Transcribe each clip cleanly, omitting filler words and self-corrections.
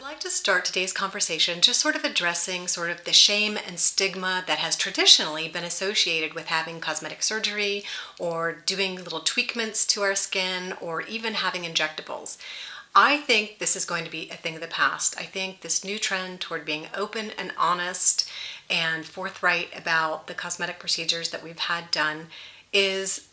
I'd like to start today's conversation just sort of addressing sort of the shame and stigma that has traditionally been associated with having cosmetic surgery or doing little tweakments to our skin or even having injectables. I think this is going to be a thing of the past. I think this new trend toward being open and honest and forthright about the cosmetic procedures that we've had done is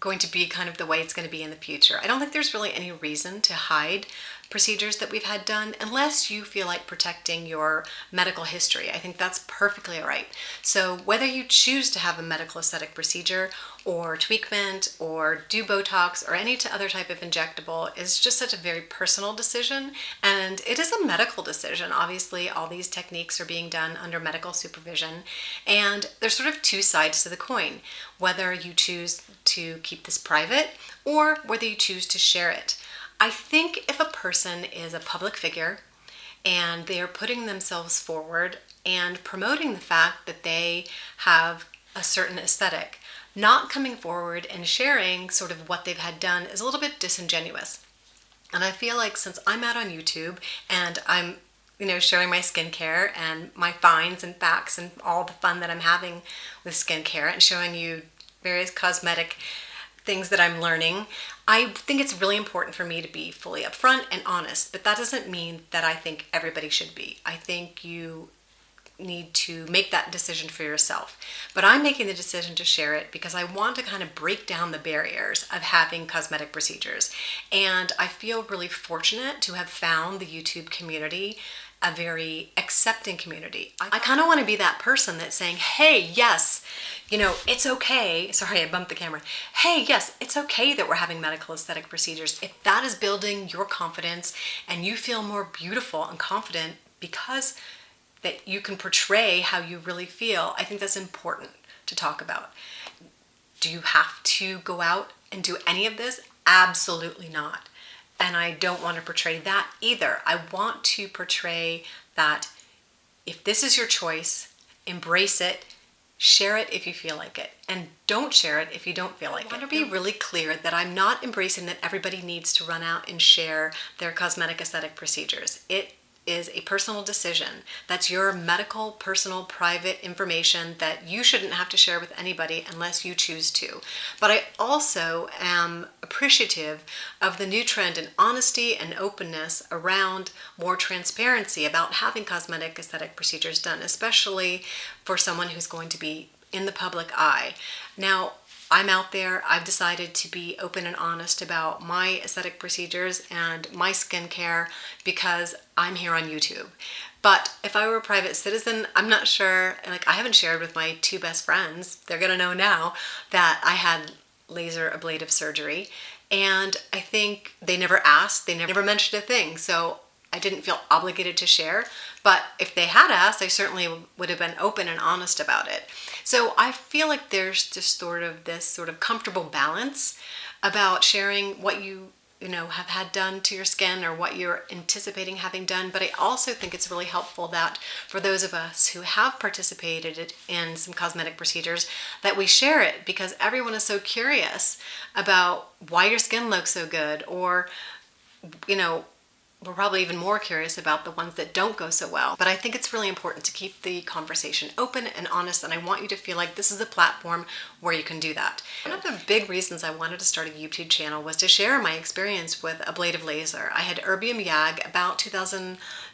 going to be kind of the way it's going to be in the future. I don't think there's really any reason to hide procedures that we've had done unless you feel like protecting your medical history. I think that's perfectly all right. So whether you choose to have a medical aesthetic procedure or tweakment or do Botox or any other type of injectable is just such a very personal decision, and it is a medical decision. Obviously, all these techniques are being done under medical supervision, and there's sort of two sides to the coin, whether you choose to keep this private or whether you choose to share it. I think if a person is a public figure and they are putting themselves forward and promoting the fact that they have a certain aesthetic, not coming forward and sharing sort of what they've had done is a little bit disingenuous. And I feel like since I'm out on YouTube and I'm sharing my skincare and my finds and facts and all the fun that I'm having with skincare and showing you various cosmetic things that I'm learning, I think it's really important for me to be fully upfront and honest, but that doesn't mean that I think everybody should be. I think you need to make that decision for yourself. But I'm making the decision to share it because I want to kind of break down the barriers of having cosmetic procedures. And I feel really fortunate to have found the YouTube community a very accepting community. I kind of want to be that person that's saying, hey, yes, it's okay. Sorry, I bumped the camera. Hey, yes, it's okay that we're having medical aesthetic procedures. If that is building your confidence and you feel more beautiful and confident because that you can portray how you really feel, I think that's important to talk about. Do you have to go out and do any of this? Absolutely not. And I don't want to portray that either. I want to portray that if this is your choice, embrace it, share it if you feel like it, and don't share it if you don't feel like it. I want to be really clear that I'm not embracing that everybody needs to run out and share their cosmetic aesthetic procedures. It is a personal decision. That's your medical, personal, private information that you shouldn't have to share with anybody unless you choose to. But I also am appreciative of the new trend in honesty and openness around more transparency about having cosmetic aesthetic procedures done, especially for someone who's going to be in the public eye. Now, I'm out there. I've decided to be open and honest about my aesthetic procedures and my skincare because I'm here on YouTube. But if I were a private citizen, I'm not sure, I haven't shared with my two best friends, they're gonna know now that I had laser ablative surgery, and I think they never asked, they never mentioned a thing, so I didn't feel obligated to share, but if they had asked, I certainly would have been open and honest about it. So I feel like there's just this sort of comfortable balance about sharing what you have had done to your skin or what you're anticipating having done. But I also think it's really helpful that for those of us who have participated in some cosmetic procedures, that we share it because everyone is so curious about why your skin looks so good, or we're probably even more curious about the ones that don't go so well. But I think it's really important to keep the conversation open and honest, and I want you to feel like this is a platform where you can do that. One of the big reasons I wanted to start a YouTube channel was to share my experience with ablative laser. I had Erbium YAG about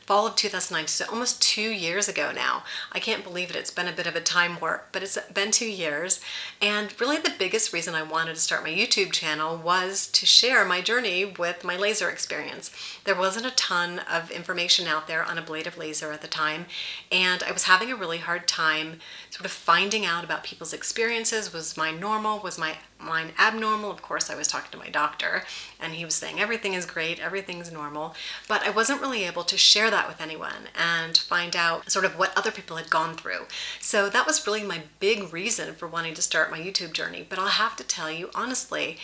fall of 2009, so almost 2 years ago now. I can't believe it. It's been a bit of a time warp, but it's been 2 years. And really the biggest reason I wanted to start my YouTube channel was to share my journey with my laser experience. There wasn't a ton of information out there on ablative laser at the time, and I was having a really hard time sort of finding out about people's experiences. Was mine normal? Was mine abnormal? Of course, I was talking to my doctor, and he was saying everything is great, everything's normal, but I wasn't really able to share that with anyone and find out sort of what other people had gone through. So that was really my big reason for wanting to start my YouTube journey. But I'll have to tell you honestly,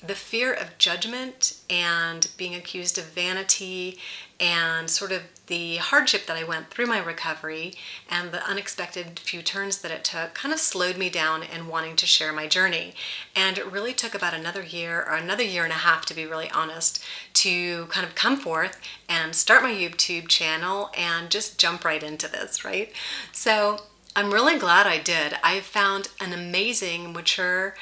the fear of judgment and being accused of vanity and sort of the hardship that I went through my recovery and the unexpected few turns that it took kind of slowed me down in wanting to share my journey. And it really took about another year or another year and a half, to be really honest, to kind of come forth and start my YouTube channel and just jump right into this, right? So I'm really glad I did. I've found an amazing, mature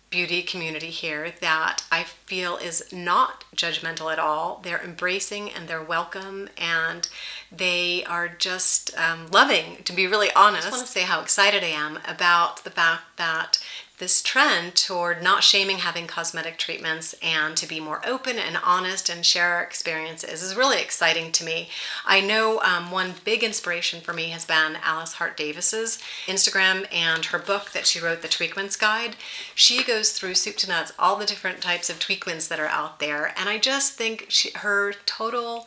beauty community here that I feel is not judgmental at all. They're embracing and they're welcome and they are just loving, to be really honest. I just want to say how excited I am about the fact that this trend toward not shaming having cosmetic treatments and to be more open and honest and share our experiences is really exciting to me. I know one big inspiration for me has been Alice Hart Davis's Instagram and her book that she wrote, The Tweakments Guide. She goes through soup to nuts all the different types of tweakments that are out there, and I just think her total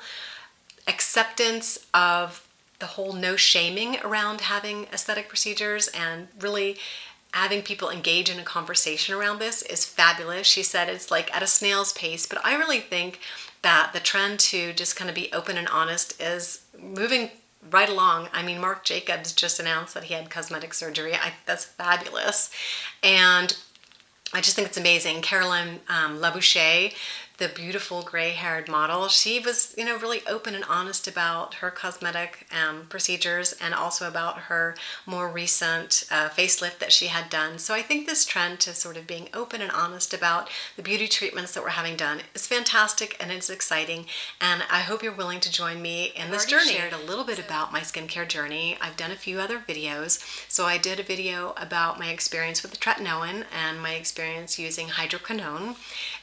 acceptance of the whole no shaming around having aesthetic procedures and really having people engage in a conversation around this is fabulous. She said it's like at a snail's pace, but I really think that the trend to just kind of be open and honest is moving right along. I mean, Marc Jacobs just announced that he had cosmetic surgery. That's fabulous. And I just think it's amazing. Caroline Labouche, the beautiful gray-haired model, she was, really open and honest about her cosmetic procedures and also about her more recent facelift that she had done. So I think this trend to sort of being open and honest about the beauty treatments that we're having done is fantastic and it's exciting. And I hope you're willing to join me in this journey. I've shared a little bit about my skincare journey. I've done a few other videos. So I did a video about my experience with the Tretinoin and my experience using Hydroquinone,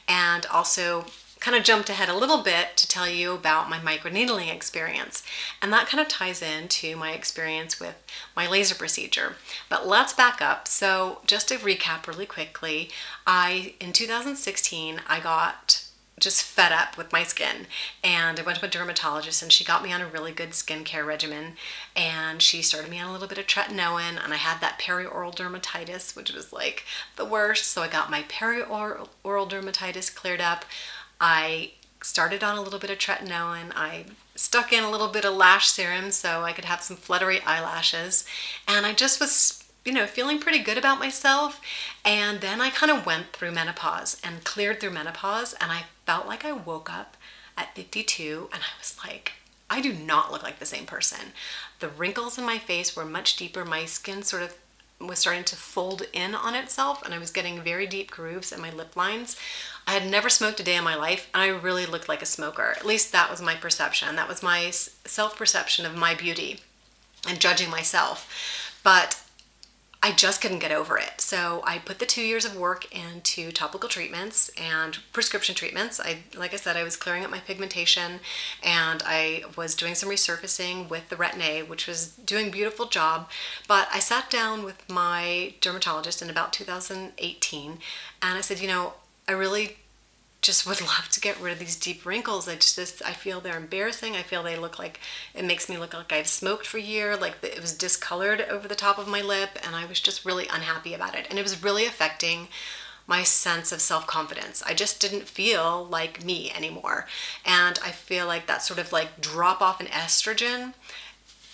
and also kind of jumped ahead a little bit to tell you about my microneedling experience. And that kind of ties into my experience with my laser procedure. But let's back up. So just to recap really quickly, in 2016, I got just fed up with my skin and I went to a dermatologist and she got me on a really good skincare regimen and she started me on a little bit of tretinoin, and I had that perioral dermatitis, which was like the worst. So I got my perioral dermatitis cleared up. I started on a little bit of tretinoin. I stuck in a little bit of lash serum so I could have some fluttery eyelashes, and I just was feeling pretty good about myself. And then I kind of went through menopause and cleared through menopause, and I felt like I woke up at 52 and I was like, I do not look like the same person. The wrinkles in my face were much deeper. My skin sort of was starting to fold in on itself and I was getting very deep grooves in my lip lines. I had never smoked a day in my life and I really looked like a smoker. At least that was my perception. That was my self-perception of my beauty and judging myself. But I just couldn't get over it. So I put the 2 years of work into topical treatments and prescription treatments. Like I said, I was clearing up my pigmentation and I was doing some resurfacing with the Retin-A, which was doing a beautiful job. But I sat down with my dermatologist in about 2018 and I said, I really just would love to get rid of these deep wrinkles. I feel they're embarrassing. I feel it makes me look like I've smoked for a year, like it was discolored over the top of my lip, and I was just really unhappy about it. And it was really affecting my sense of self-confidence. I just didn't feel like me anymore. And I feel like that sort of like drop off in estrogen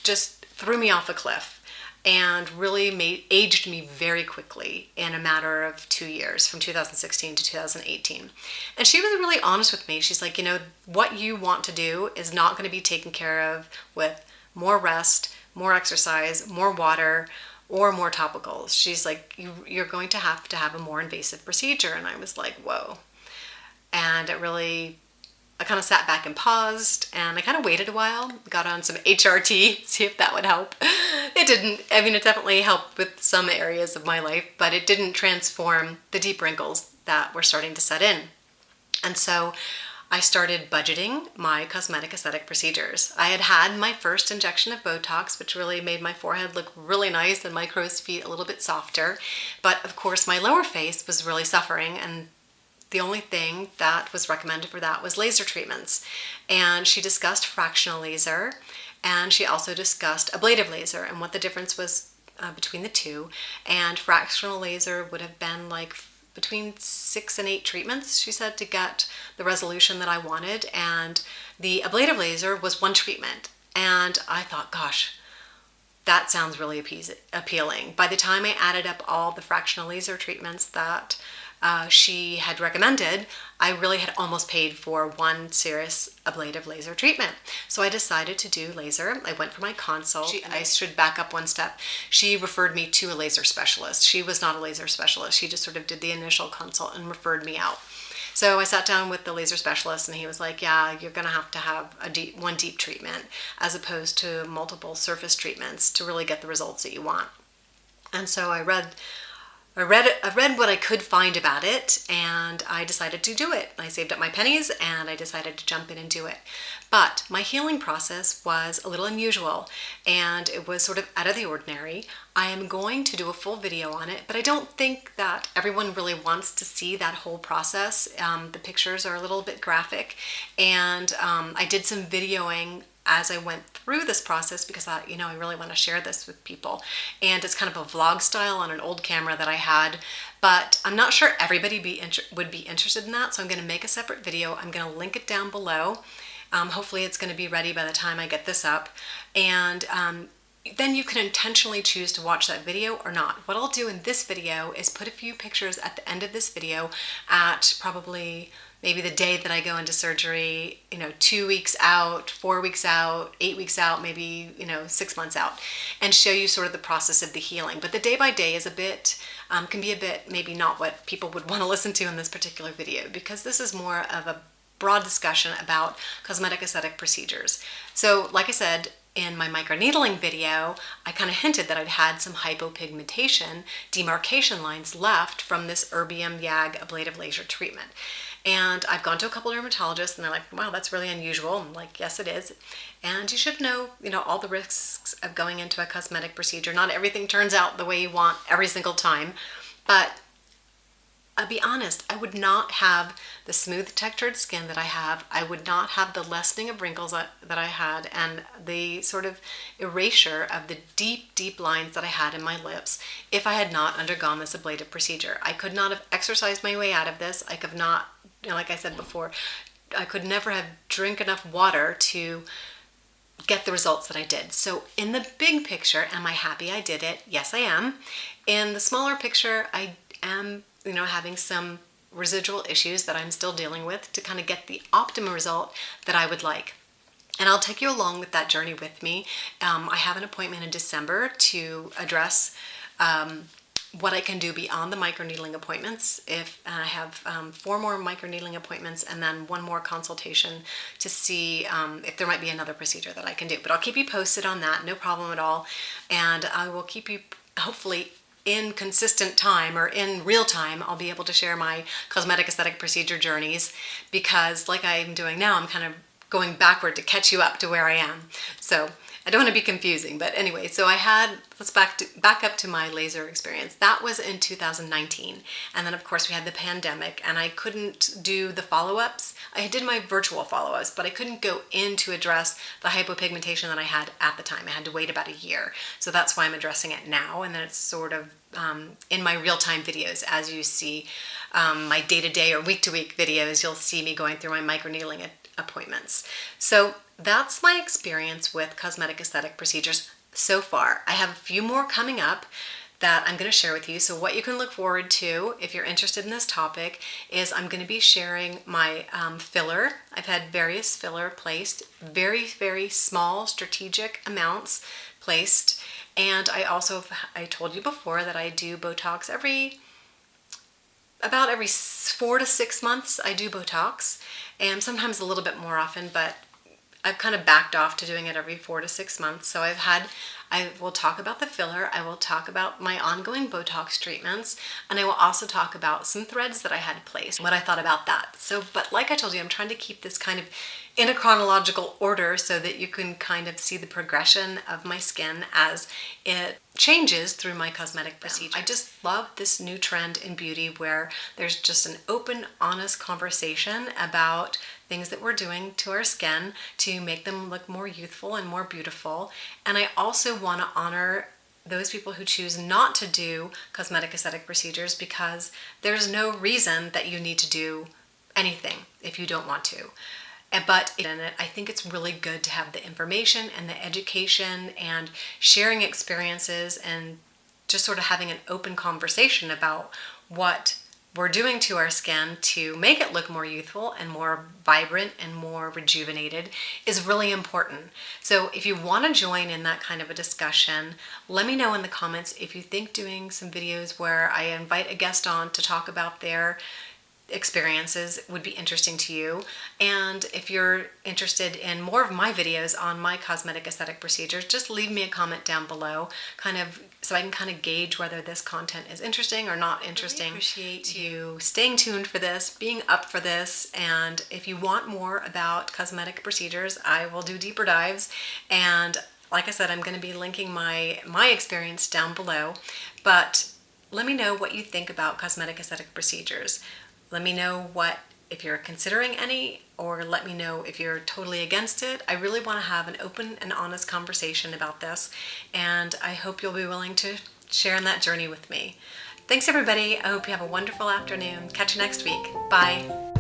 just threw me off a cliff and really aged me very quickly in a matter of 2 years, from 2016 to 2018. And she was really honest with me. She's like, what you want to do is not going to be taken care of with more rest, more exercise, more water, or more topicals. She's like, you're going to have a more invasive procedure. And I was like, whoa. And I kind of sat back and paused, and I kind of waited a while, got on some HRT, see if that would help. It didn't. I mean, it definitely helped with some areas of my life, but it didn't transform the deep wrinkles that were starting to set in. And so I started budgeting my cosmetic aesthetic procedures. I had my first injection of Botox, which really made my forehead look really nice and my crow's feet a little bit softer. But of course, my lower face was really suffering, and the only thing that was recommended for that was laser treatments. And she discussed fractional laser, and she also discussed ablative laser and what the difference was between the two. And fractional laser would have been like between 6 and 8 treatments, she said, to get the resolution that I wanted. And the ablative laser was one treatment. And I thought, gosh, that sounds really appealing. By the time I added up all the fractional laser treatments that she had recommended, I really had almost paid for one serious ablative laser treatment. So I decided to do laser. I went for my consult. I should back up one step. She referred me to a laser specialist. She was not a laser specialist. She just sort of did the initial consult and referred me out. So I sat down with the laser specialist, and he was like, yeah, you're going to have one deep treatment as opposed to multiple surface treatments to really get the results that you want. And so I read what I could find about it, and I decided to do it. I saved up my pennies and I decided to jump in and do it. But my healing process was a little unusual, and it was sort of out of the ordinary. I am going to do a full video on it, but I don't think that everyone really wants to see that whole process. The pictures are a little bit graphic, and I did some videoing as I went through this process because I really want to share this with people. And it's kind of a vlog style on an old camera that I had, but I'm not sure everybody would be interested in that, so I'm going to make a separate video. I'm going to link it down below. Hopefully it's going to be ready by the time I get this up. And then you can intentionally choose to watch that video or not. What I'll do in this video is put a few pictures at the end of this video at probably maybe the day that I go into surgery, 2 weeks out, 4 weeks out, 8 weeks out, maybe, 6 months out, and show you sort of the process of the healing. But the day by day is can be a bit maybe not what people would want to listen to in this particular video, because this is more of a broad discussion about cosmetic aesthetic procedures. So like I said, in my microneedling video, I kind of hinted that I'd had some hypopigmentation demarcation lines left from this Erbium YAG ablative laser treatment. And I've gone to a couple of dermatologists, and they're like, wow, that's really unusual. I'm like, yes, it is. And you should know, all the risks of going into a cosmetic procedure. Not everything turns out the way you want every single time. But I'll be honest, I would not have the smooth textured skin that I have. I would not have the lessening of wrinkles that I had, and the sort of erasure of the deep, deep lines that I had in my lips if I had not undergone this ablative procedure. I could not have exercised my way out of this. I could not, like I said before, I could never have drank enough water to get the results that I did. So in the big picture, am I happy I did it? Yes, I am. In the smaller picture, I am having some residual issues that I'm still dealing with to kind of get the optimum result that I would like. And I'll take you along with that journey with me. I have an appointment in December to address what I can do beyond the microneedling appointments. I have 4 more microneedling appointments and then 1 more consultation to see if there might be another procedure that I can do. But I'll keep you posted on that, no problem at all. And I will keep you, hopefully, in consistent time or in real time, I'll be able to share my cosmetic aesthetic procedure journeys, because like I'm doing now, I'm kind of going backward to catch you up to where I am. So I don't want to be confusing, but anyway, so let's back up to my laser experience. That was in 2019. And then of course we had the pandemic, and I couldn't do the follow-ups. I did my virtual follow-ups, but I couldn't go in to address the hypopigmentation that I had at the time. I had to wait about a year. So that's why I'm addressing it now. And then it's sort of in my real-time videos, as you see my day-to-day or week-to-week videos, you'll see me going through my microneedling appointments. So that's my experience with cosmetic aesthetic procedures so far. I have a few more coming up that I'm going to share with you. So what you can look forward to if you're interested in this topic is I'm going to be sharing my filler. I've had various filler placed, very, very small strategic amounts placed. And I told you before that I do Botox about every 4 to 6 months. I do Botox, and sometimes a little bit more often, but I've kind of backed off to doing it every 4 to 6 months. So I will talk about the filler, I will talk about my ongoing Botox treatments, and I will also talk about some threads that I had placed, what I thought about that. But like I told you, I'm trying to keep this kind of in a chronological order so that you can kind of see the progression of my skin as it changes through my cosmetic procedure. I just love this new trend in beauty where there's just an open, honest conversation about things that we're doing to our skin to make them look more youthful and more beautiful. And I also want to honor those people who choose not to do cosmetic aesthetic procedures because there's no reason that you need to do anything if you don't want to. But I think it's really good to have the information and the education and sharing experiences and just sort of having an open conversation about what we're doing to our skin to make it look more youthful and more vibrant and more rejuvenated is really important. So if you want to join in that kind of a discussion, let me know in the comments if you think doing some videos where I invite a guest on to talk about their experiences would be interesting to you. And if you're interested in more of my videos on my cosmetic aesthetic procedures, just leave me a comment down below, so I can kind of gauge whether this content is interesting or not interesting. I really appreciate you staying tuned for this, being up for this, and if you want more about cosmetic procedures, I will do deeper dives. And like I said, I'm going to be linking my experience down below, but let me know what you think about cosmetic aesthetic procedures. Let me know if you're considering any, or let me know if you're totally against it. I really want to have an open and honest conversation about this, and I hope you'll be willing to share in that journey with me. Thanks everybody. I hope you have a wonderful afternoon. Catch you next week. Bye.